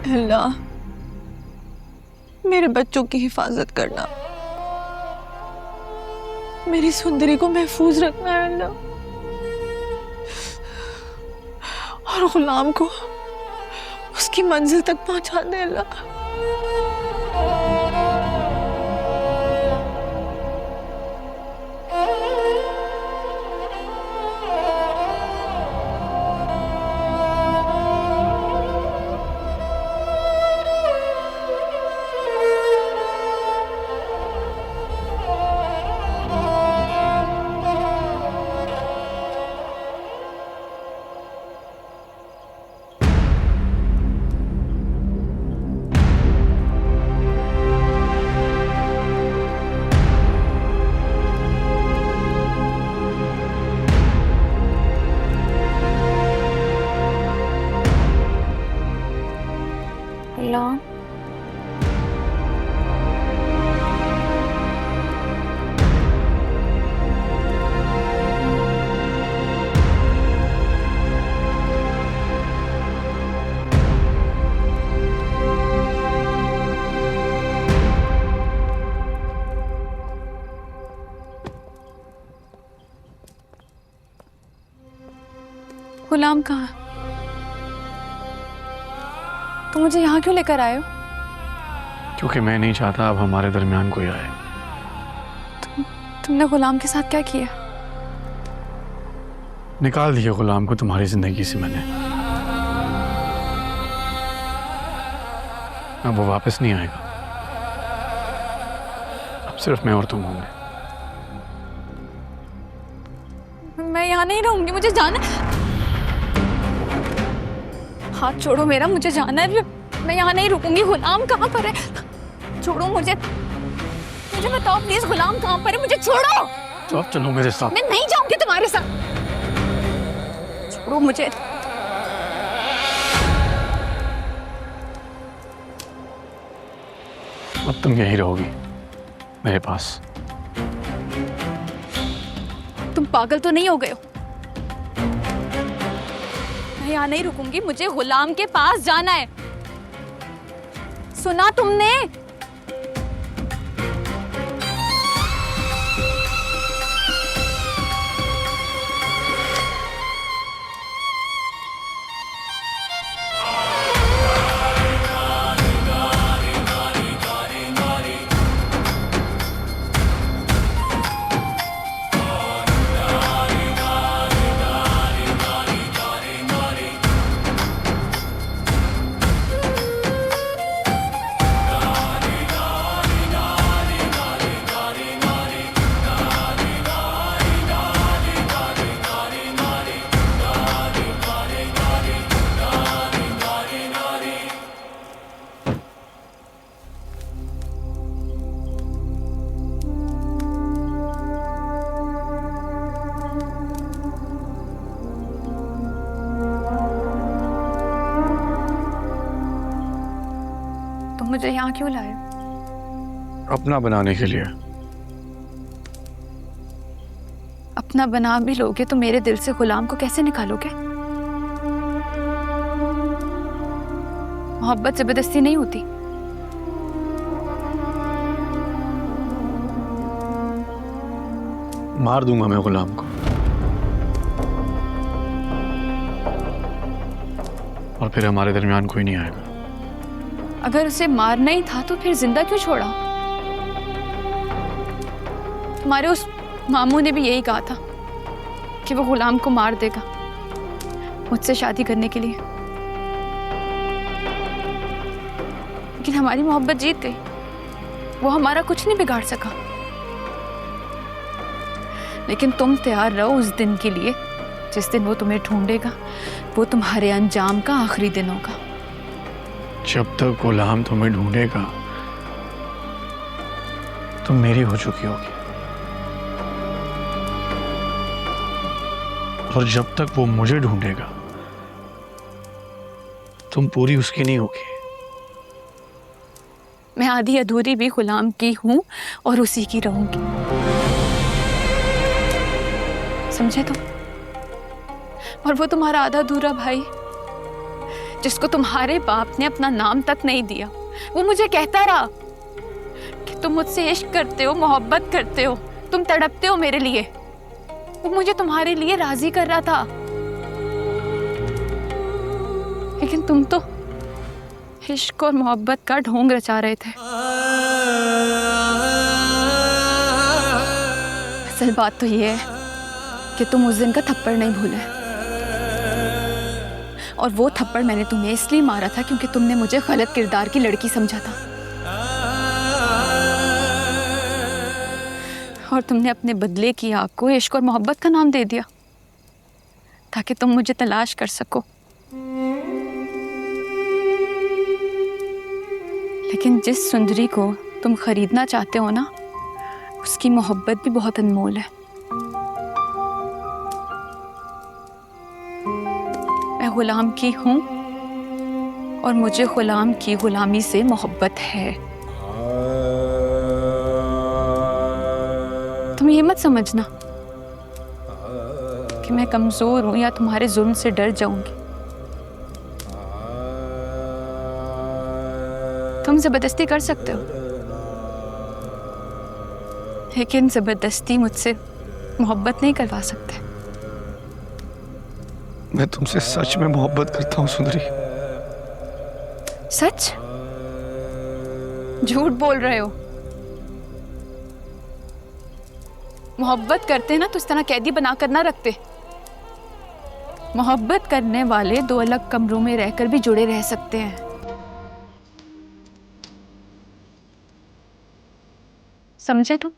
अल्लाह मेरे बच्चों की हिफाजत करना, मेरी सुंदरी को महफूज रखना है अल्लाह, और गुलाम को उसकी मंजिल तक पहुंचा दे अल्लाह। अल्लाह गुलाम कहाँ? तो मुझे यहाँ क्यों लेकर आए हो? क्योंकि मैं नहीं चाहता अब हमारे दरमियान कोई आए। तुमने गुलाम के साथ क्या किया? निकाल दिया गुलाम को तुम्हारी जिंदगी से मैंने। अब वो वापस नहीं आएगा। अब सिर्फ मैं और तुम होंगे। मैं यहाँ नहीं रहूंगी, मुझे जाना। हाथ छोड़ो मेरा, मुझे जाना है। मैं यहाँ नहीं रुकूंगी। गुलाम कहाँ पर है? छोड़ो मुझे, मुझे बताओ प्लीज, गुलाम कहाँ पर है? मुझे छोड़ो। तो अब चलो मेरे साथ। मैं नहीं जाऊंगी तुम्हारे साथ। छोड़ो मुझे। अब तुम यहीं रहोगी मेरे पास। तुम पागल तो नहीं हो गए हो? मैं यहाँ नहीं रुकूंगी, मुझे गुलाम के पास जाना है। सुना तुमने? तुम मुझे यहाँ क्यों लाए? अपना बनाने के लिए। अपना बना भी लोगे तो मेरे दिल से गुलाम को कैसे निकालोगे? मोहब्बत जबरदस्ती नहीं होती। मार दूंगा मैं गुलाम को, और फिर हमारे दरमियान कोई नहीं आएगा। अगर उसे मारना ही था तो फिर जिंदा क्यों छोड़ा? तुम्हारे उस मामू ने भी यही कहा था कि वो गुलाम को मार देगा मुझसे शादी करने के लिए। लेकिन हमारी मोहब्बत जीत गई। वो हमारा कुछ नहीं बिगाड़ सका। लेकिन तुम तैयार रहो उस दिन के लिए जिस दिन वो तुम्हें ढूंढेगा। वो तुम्हारे अंजाम का आखिरी दिन होगा। जब तक गुलाम तुम्हें ढूंढेगा तुम मेरी हो चुकी होगी, और जब तक वो मुझे ढूंढेगा तुम पूरी उसकी नहीं होगी। मैं आधी अधूरी भी गुलाम की हूं और उसी की रहूंगी। समझे तुम? और वो तुम्हारा आधा अधूरा भाई जिसको तुम्हारे बाप ने अपना नाम तक नहीं दिया, वो मुझे कहता रहा कि तुम मुझसे इश्क करते हो, मोहब्बत करते हो, तुम तड़पते हो मेरे लिए। वो मुझे तुम्हारे लिए राजी कर रहा था, लेकिन तुम तो इश्क और मोहब्बत का ढोंग रचा रहे थे। असल बात तो ये है कि तुम उस दिन का थप्पड़ नहीं भूले, और वो थप्पड़ मैंने तुम्हें इसलिए मारा था क्योंकि तुमने मुझे गलत किरदार की लड़की समझा था, और तुमने अपने बदले की आग को इश्क और मोहब्बत का नाम दे दिया ताकि तुम मुझे तलाश कर सको। लेकिन जिस सुंदरी को तुम खरीदना चाहते हो ना, उसकी मोहब्बत भी बहुत अनमोल है। मैं गुलाम की हूं और मुझे गुलाम की गुलामी से मोहब्बत है। तुम ये मत समझना कि मैं कमजोर हूं या तुम्हारे जुल्म से डर जाऊंगी। तुम जबरदस्ती कर सकते हो, लेकिन जबरदस्ती मुझसे मोहब्बत नहीं करवा सकते। मैं तुमसे सच में मोहब्बत करता हूँ सुंदरी। सच? झूठ बोल रहे हो। मोहब्बत करते ना तो इस तरह कैदी बनाकर ना रखते। मोहब्बत करने वाले दो अलग कमरों में रहकर भी जुड़े रह सकते हैं। समझे तुम?